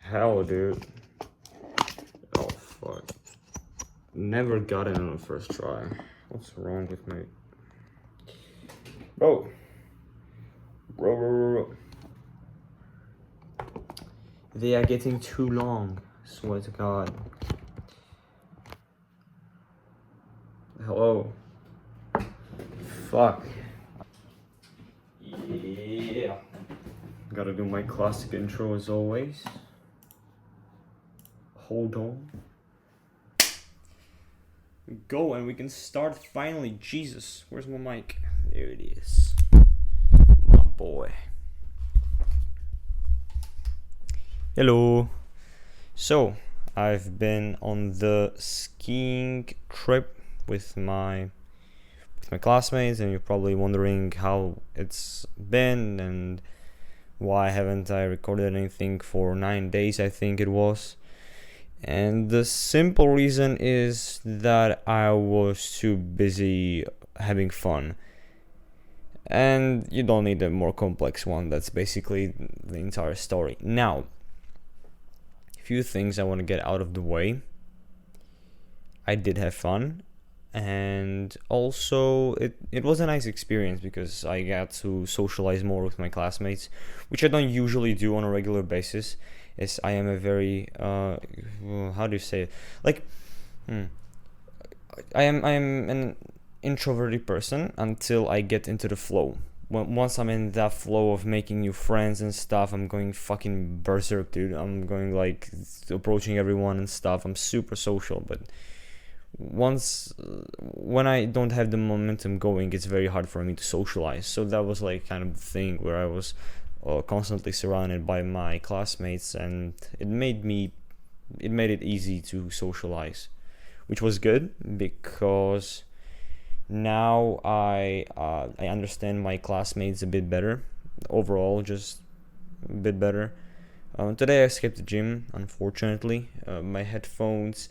hell, dude? Oh, fuck. Never got it on the first try. What's wrong with me? Bro. Bro. They are getting too long. Swear to God. Hello. Fuck. Yeah. Gotta do my classic intro as always. Hold on. Go and we can start finally. Jesus, where's my mic? There it is. My boy. Hello. So, I've been on the skiing trip with my classmates, and you're probably wondering how it's been and why haven't I recorded anything for 9 days, I think it was. And the simple reason is that I was too busy having fun. And you don't need a more complex one. That's basically the entire story. Now, a few things I want to get out of the way. I did have fun. And also, it was a nice experience because I got to socialize more with my classmates, which I don't usually do on a regular basis, as I am a very, how do you say it? Like, I am an introverted person until I get into the flow. Once I'm in that flow of making new friends and stuff, I'm going fucking berserk, dude. I'm going, like, approaching everyone and stuff. I'm super social, but when I don't have the momentum going, it's very hard for me to socialize. So that was like kind of the thing where I was constantly surrounded by my classmates, and it made it easy to socialize, which was good because now I understand my classmates a bit better overall, just a bit better. Today I skipped the gym, unfortunately. My headphones,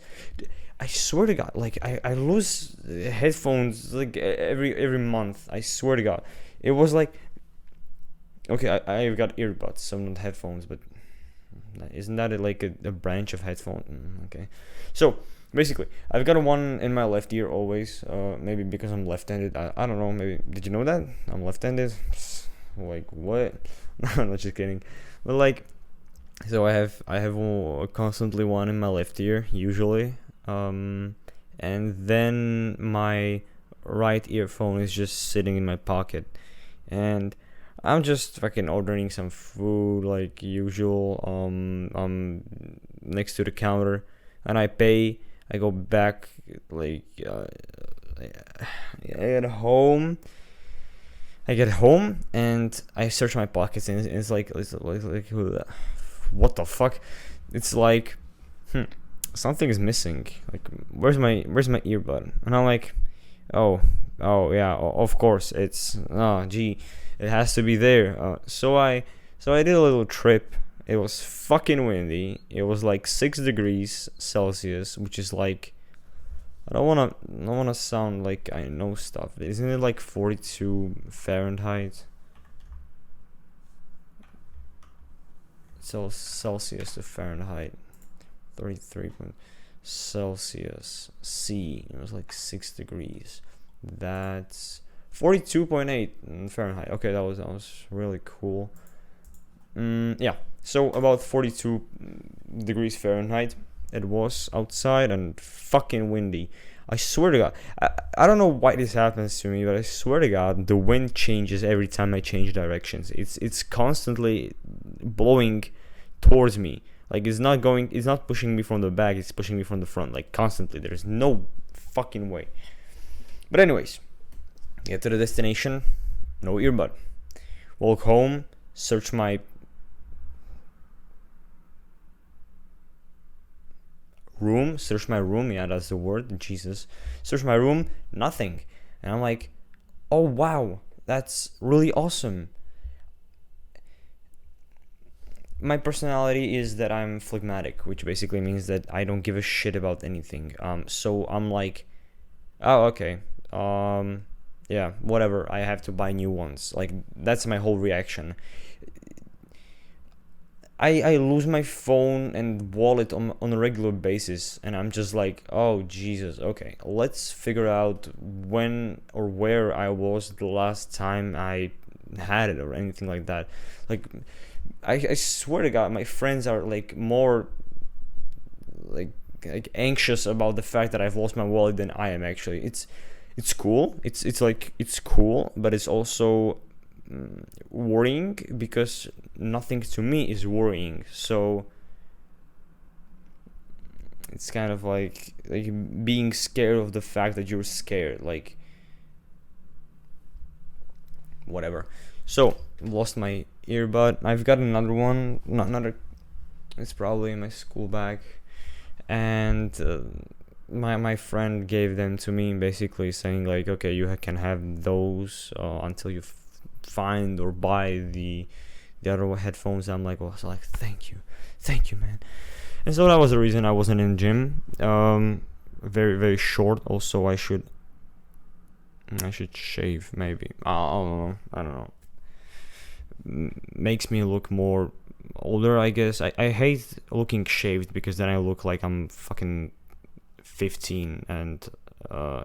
I swear to God, like I lose headphones like every month. I swear to God, it was like, okay, I've got earbuds, so not headphones, but isn't that like a branch of headphone? Okay, so basically, I've got one in my left ear always. Maybe because I'm left-handed. I don't know. Maybe did you know that I'm left-handed? Like what? No, I'm not just kidding. But like, so I have constantly one in my left ear usually. And then my right earphone is just sitting in my pocket, and I'm just fucking ordering some food like usual. Next to the counter, and I pay. I go back like I get home and I search my pockets, and it's like what the fuck? It's like something is missing. Like, where's my earbud? And I'm like, oh yeah, of course it's it has to be there. So I did a little trip. It was fucking windy. It was like 6 degrees Celsius, which is like, I don't wanna sound like I know stuff. Isn't it like 42 Fahrenheit? Celsius to Fahrenheit. 33 Celsius C. It was like 6 degrees. That's 42.8 Fahrenheit. Okay, that was really cool. Yeah, so about 42 degrees Fahrenheit it was outside, and fucking windy. I swear to God, I don't know why this happens to me, but I swear to God, the wind changes every time I change directions. It's constantly blowing towards me. Like, it's not pushing me from the back, it's pushing me from the front, like constantly. There's no fucking way. But anyways, get to the destination, no earbud. Walk home, search my room, yeah, that's the word, Jesus. Search my room, nothing. And I'm like, oh wow, that's really awesome. My personality is that I'm phlegmatic, which basically means that I don't give a shit about anything. So I'm like, oh, okay. Yeah, whatever. I have to buy new ones. Like, that's my whole reaction. I lose my phone and wallet on a regular basis, and I'm just like, oh Jesus, okay, let's figure out when or where I was the last time I had it or anything like that. Like, I swear to God, my friends are like more like anxious about the fact that I've lost my wallet than I am actually. It's cool. It's like it's cool, but it's also worrying because nothing to me is worrying. So it's kind of like being scared of the fact that you're scared. Like whatever. So lost my earbud. I've got another one. Not another. It's probably in my school bag, and my friend gave them to me, basically saying like, okay, you can have those until you find or buy the other headphones. I'm like, oh, so like, thank you, man. And so that was the reason I wasn't in gym. Very very short. Also, I should shave maybe. I don't know. Makes me look more older, I guess. I hate looking shaved because then I look like I'm fucking 15, and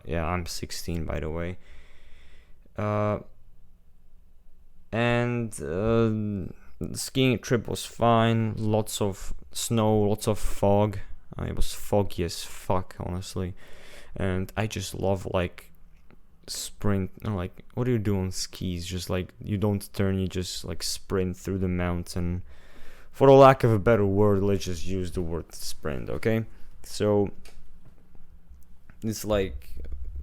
yeah, I'm 16 by the way. And the skiing trip was fine. Lots of snow, lots of fog. It was foggy as fuck, honestly. And I just love like sprint, like what do you do on skis? Just like you don't turn, you just like sprint through the mountain. For the lack of a better word, let's just use the word sprint, okay? So it's like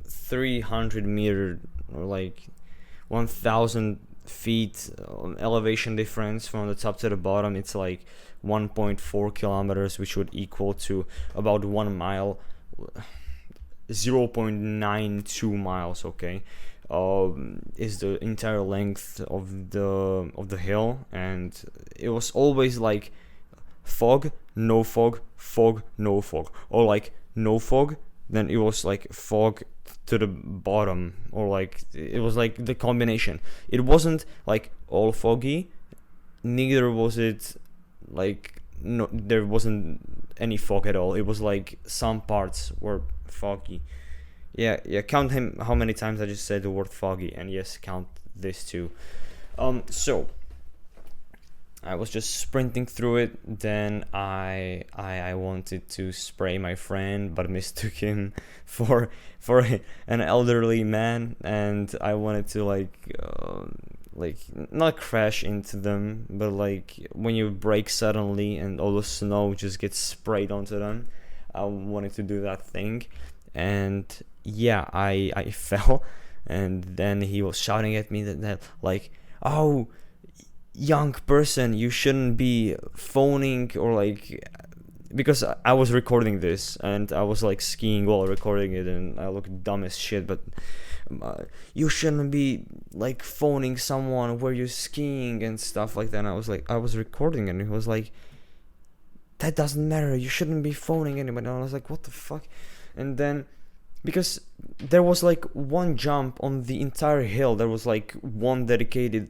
300-meter or like 1,000 feet elevation difference from the top to the bottom. It's like 1.4 kilometers, which would equal to about 1 mile, 0.92 miles, okay? Is the entire length of the hill, and it was always like fog, no fog, fog, no fog, or like no fog, then it was like fog to the bottom, or like it was like the combination. It wasn't like all foggy, neither was it like no, there wasn't any fog at all. It was like some parts were foggy. Yeah, count how many times I just said the word foggy, and yes, count this too. So I was just sprinting through it. Then I wanted to spray my friend, but mistook him for an elderly man, and I wanted to like not crash into them, but like when you brake suddenly and all the snow just gets sprayed onto them. I wanted to do that thing, and yeah, I fell, and then he was shouting at me that like, oh, young person, you shouldn't be phoning, or like, because I was recording this and I was like skiing while recording it, and I look dumb as shit, but you shouldn't be like phoning someone where you're skiing and stuff like that. And I was like, I was recording, and he was like, that doesn't matter, you shouldn't be phoning anybody. And I was like, what the fuck? And then because there was like one jump on the entire hill, there was like one dedicated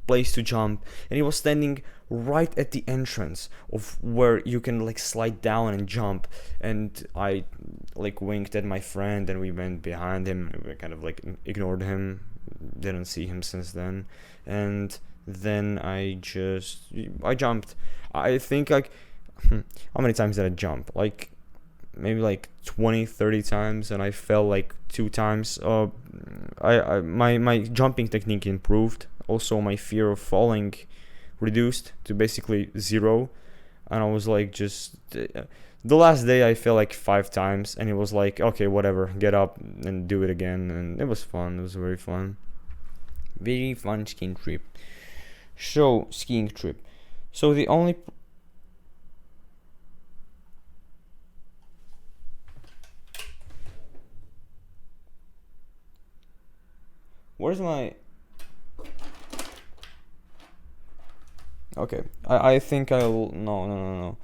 place to jump, and he was standing right at the entrance of where you can like slide down and jump. And I like winked at my friend, and we went behind him, and we kind of like ignored him, didn't see him since then. And then I jumped. I think like how many times did I jump? Like maybe like 20-30 times, and I fell like 2 times. My jumping technique improved. Also, my fear of falling reduced to basically 0. And I was like, just the last day I fell like 5 times, and it was like, okay, whatever, get up and do it again. And it was fun. It was very fun skiing trip. So the only where's my okay, I think I'll no,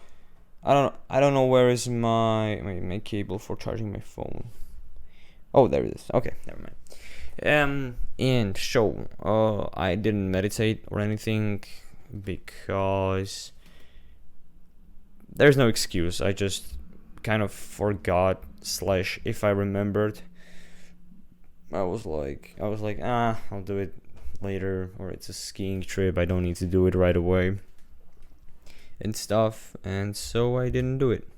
I don't know where is my cable for charging my phone. Oh, there it is. Okay, never mind. And so I didn't meditate or anything. because there's no excuse. I just kind of forgot, slash if I remembered, I was like, I'll do it later, or it's a skiing trip, I don't need to do it right away and stuff, and so I didn't do it.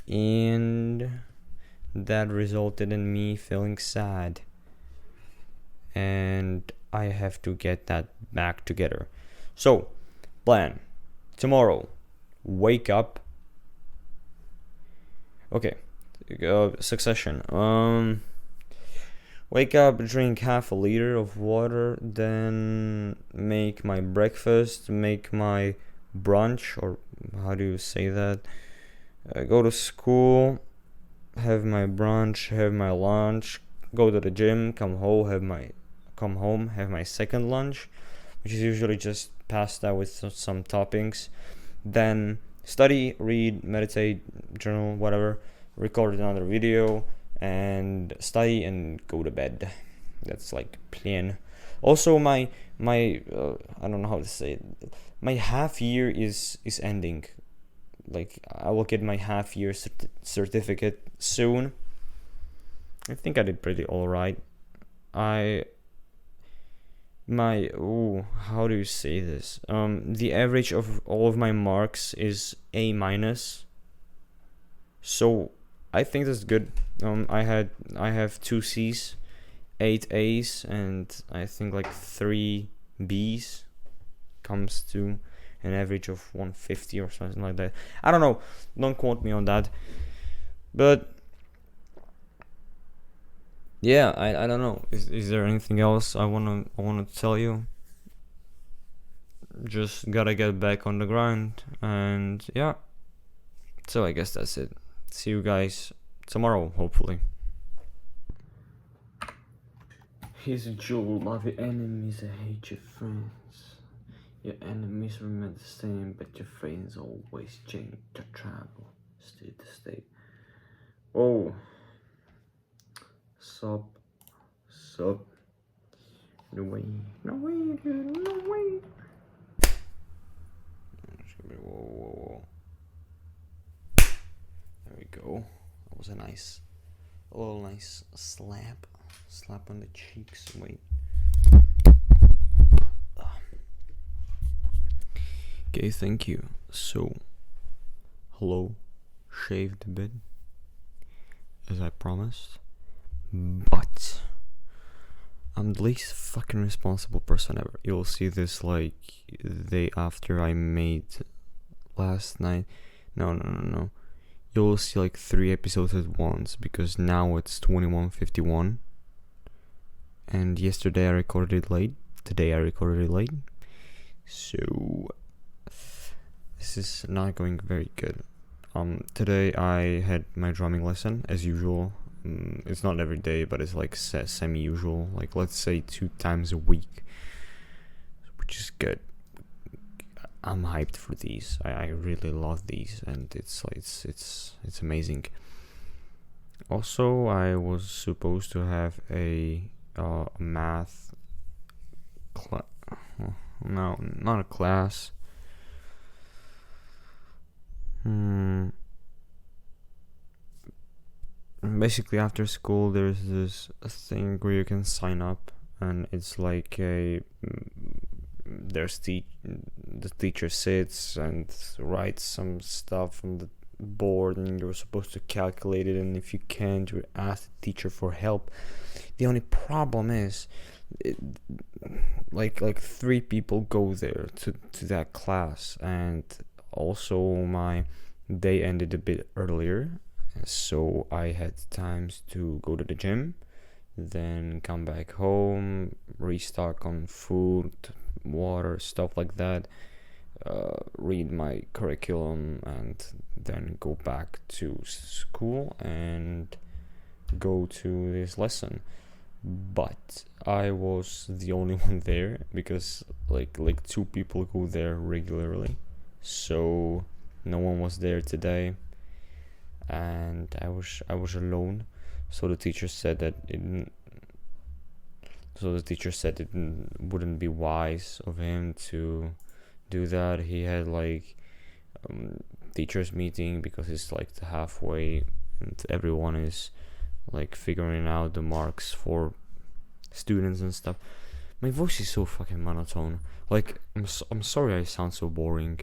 And that resulted in me feeling sad. And I have to get that back together. So, plan. Tomorrow, wake up. Okay, succession. Wake up, drink half a liter of water, then make my breakfast, make my brunch, or how do you say that? Go to school, have my brunch, have my lunch, go to the gym, come home, have my second lunch, which is usually just pasta with some toppings. Then study, read, meditate, journal, whatever, record another video, and study and go to bed. That's like plan. Also, my I don't know how to say it. My half year is ending. Like, I will get my half year certificate soon. I think I did pretty alright. How do you say this? The average of all of my marks is A minus. So I think that's good. I have 2 C's, 8 A's, and I think like 3 B's, comes to an average of 150 or something like that. I don't know. Don't quote me on that. But yeah, I don't know. Is there anything else I wanna tell you? Just gotta get back on the grind, and yeah. So I guess that's it. See you guys tomorrow, hopefully. He's a jewel, love your enemies and hate your friends. Your enemies remain the same, but your friends always change to travel state to state. Oh, sup. No way, dude, no way. Whoa. There we go. That was a little nice slap on the cheeks. Wait. Okay, thank you. So, hello, shaved a bit, as I promised, but I'm the least fucking responsible person ever. You'll see this like the day after I made last night. No. You'll see like 3 episodes at once, because now it's 21:51, and yesterday I recorded it late. Today I recorded it late. So this is not going very good. Today I had my drumming lesson as usual. It's not every day, but it's like semi-usual. Like, let's say 2 times a week, which is good. I'm hyped for these. I really love these, and it's amazing. Also, I was supposed to have a math class. No, not a class. Basically, after school, there's this thing where you can sign up, and it's like the teacher sits and writes some stuff on the board, and you're supposed to calculate it, and if you can't, you ask the teacher for help. The only problem is, like 3 people go there to that class, and also my day ended a bit earlier, so I had times to go to the gym, then come back home, restock on food, water, stuff like that, read my curriculum, and then go back to school and go to this lesson. But I was the only one there, because like 2 people go there regularly, so no one was there today, and I was alone. So the teacher said that it wouldn't be wise of him to do that. He had like teachers meeting because it's like the halfway and everyone is like figuring out the marks for students and stuff. My voice is so fucking monotone. Like I'm sorry I sound so boring.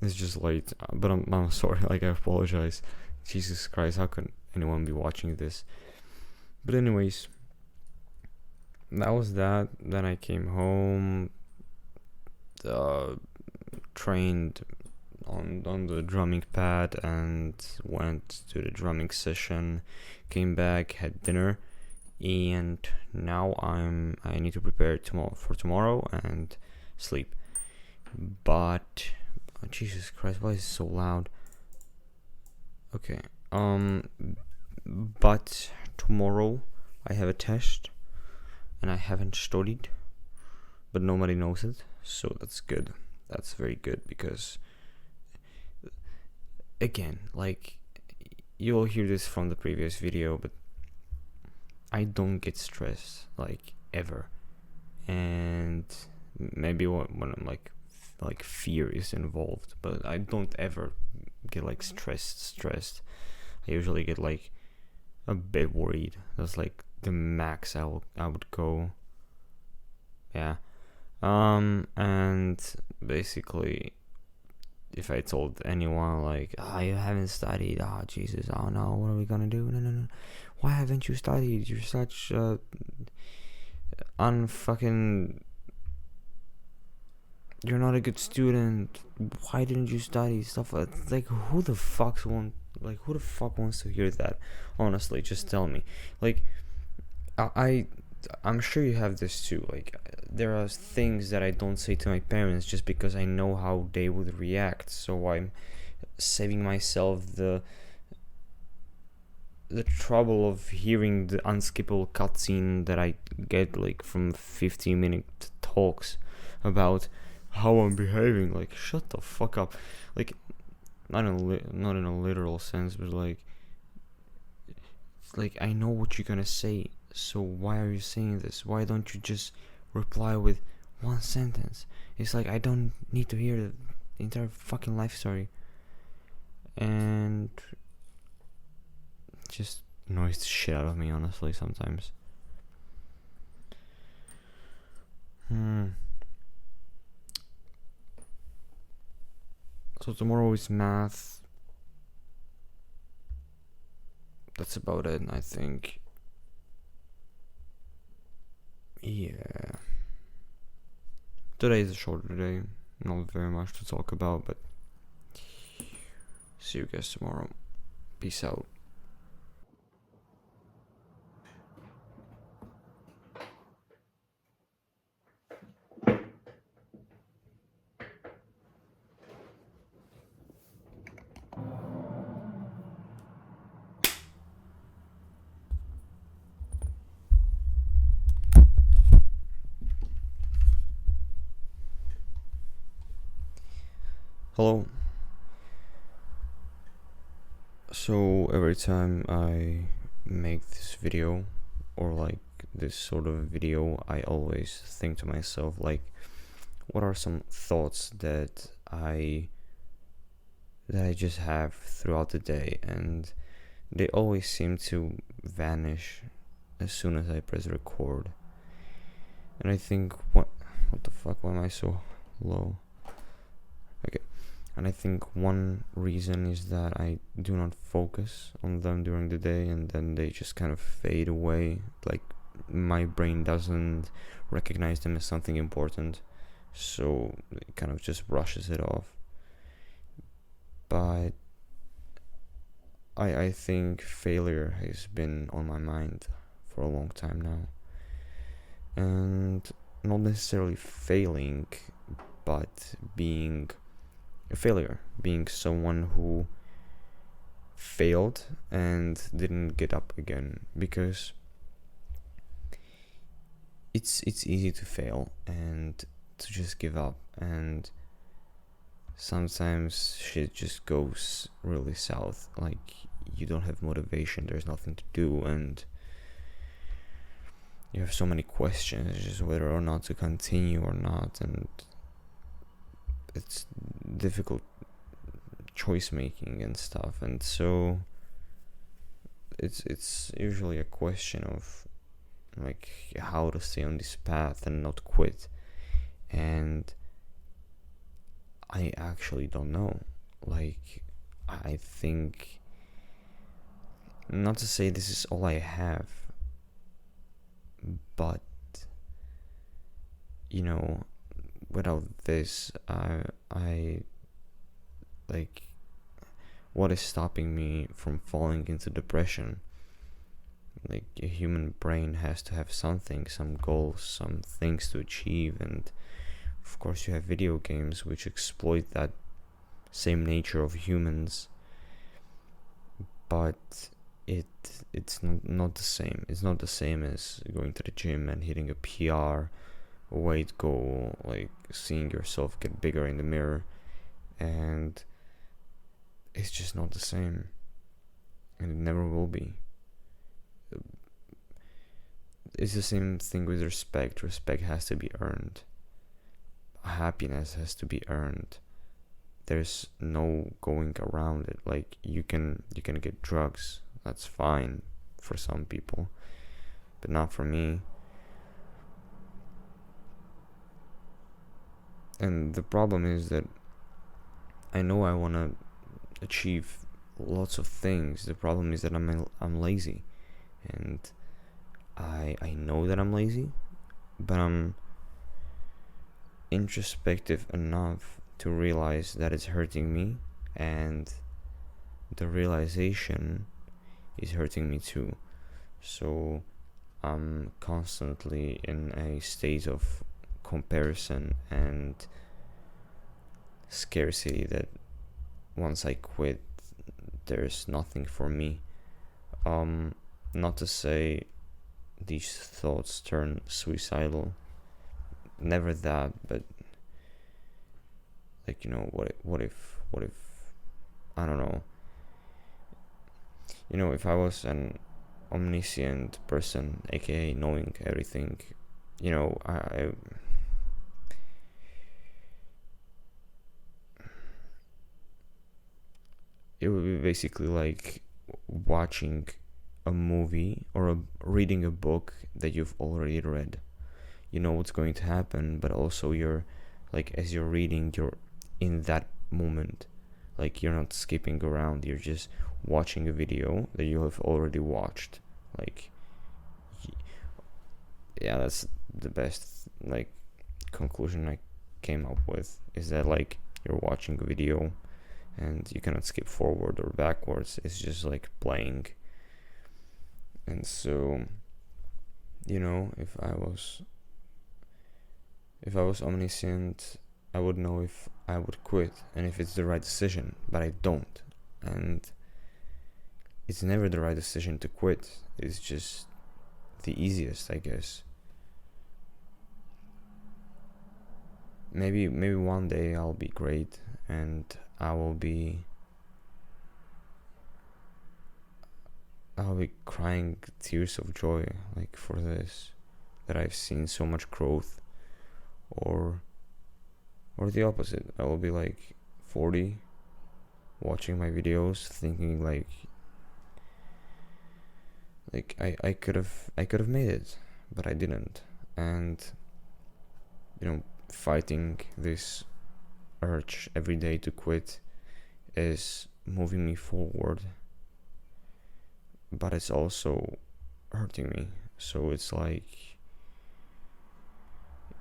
It's just late, but I'm sorry. Like I apologize. Jesus Christ, how can anyone be watching this? But anyways, that was that. Then I came home, trained on the drumming pad and went to the drumming session. Came back, had dinner, and now I need to prepare for tomorrow and sleep. But oh, Jesus Christ, why is it so loud? Okay. But tomorrow I have a test and I haven't studied, but nobody knows it, so that's good. That's very good because again, like you'll hear this from the previous video, but I don't get stressed like ever, and maybe when I'm like fear is involved, but I don't ever get like stressed. I usually get like a bit worried. That's like the max I would go. Yeah. And basically if I told anyone like, you haven't studied, Jesus, oh no, what are we gonna do? No. Why haven't you studied? You're such unfucking, you're not a good student. Why didn't you study? Stuff like who the fuck wants to hear that? Honestly, just tell me. Like I'm sure you have this too. Like there are things that I don't say to my parents just because I know how they would react. So I'm saving myself the trouble of hearing the unskippable cutscene that I get like from 15-minute talks about how I'm behaving. Like shut the fuck up. Like not in a literal sense, but like I know what you're gonna say. So why are you saying this? Why don't you just reply with one sentence? It's like I don't need to hear the entire fucking life story. And just annoys the shit out of me, honestly, sometimes. So tomorrow is math. That's about it, I think. Yeah. Today is a shorter day. Not very much to talk about, but see you guys tomorrow. Peace out. Hello. So every time I make this video or like this sort of video, I always think to myself like, what are some thoughts that I just have throughout the day, and they always seem to vanish as soon as I press record. And I think what the fuck, why am I so low? Okay. And I think one reason is that I do not focus on them during the day, and then they just kind of fade away. Like my brain doesn't recognize them as something important, so it kind of just brushes it off. But I think failure has been on my mind for a long time now. And not necessarily failing, but being a failure, being someone who failed and didn't get up again, because it's easy to fail and to just give up, and sometimes shit just goes really south. Like you don't have motivation, there's nothing to do, and you have so many questions just whether or not to continue or not. And it's difficult choice making and stuff, and so it's usually a question of like how to stay on this path and not quit. And I actually don't know. Like, I think, not to say this is all I have, but you know, without this, I like, what is stopping me from falling into depression? Like, a human brain has to have something, some goals, some things to achieve, and of course you have video games which exploit that same nature of humans, but it's not the same. It's not the same as going to the gym and hitting a PR, a weight goal, like seeing yourself get bigger in the mirror, and it's just not the same, and it never will be. It's the same thing with respect. Respect has to be earned. Happiness has to be earned. There's no going around it. Like, you can get drugs. That's fine for some people, but not for me. And the problem is that I know I want to achieve lots of things. The problem is that I'm lazy, and I know that I'm lazy, but I'm introspective enough to realize that it's hurting me, and the realization is hurting me too. So I'm constantly in a state of comparison and scarcity that once I quit, there's nothing for me. Not to say these thoughts turn suicidal, never that, but like, you know, what if I don't know, you know, if I was an omniscient person, aka knowing everything, you know, it would be basically like watching a movie or reading a book that you've already read. You know what's going to happen, but also you're like, as you're reading, you're in that moment. Like, you're not skipping around, you're just watching a video that you have already watched. Like, yeah, that's the best like conclusion I came up with, is that like, you're watching a video and you cannot skip forward or backwards. It's just like playing. And so, you know, if I was omniscient, I would know if I would quit and if it's the right decision, but I don't. And it's never the right decision to quit. It's just the easiest, I guess. Maybe one day I'll be great and I'll be crying tears of joy, like, for this, that I've seen so much growth, or the opposite. I will be like 40, watching my videos, thinking like I could have made it, but I didn't. And you know, fighting this urge every day to quit is moving me forward, but it's also hurting me. So it's like,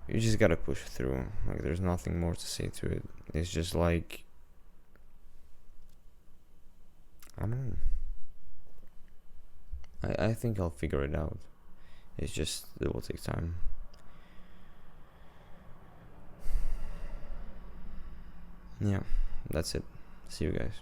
you just gotta push through. Like, there's nothing more to say to it. It's just like, I don't know. I think I'll figure it out. It's just, it will take time. Yeah, that's it. See you guys.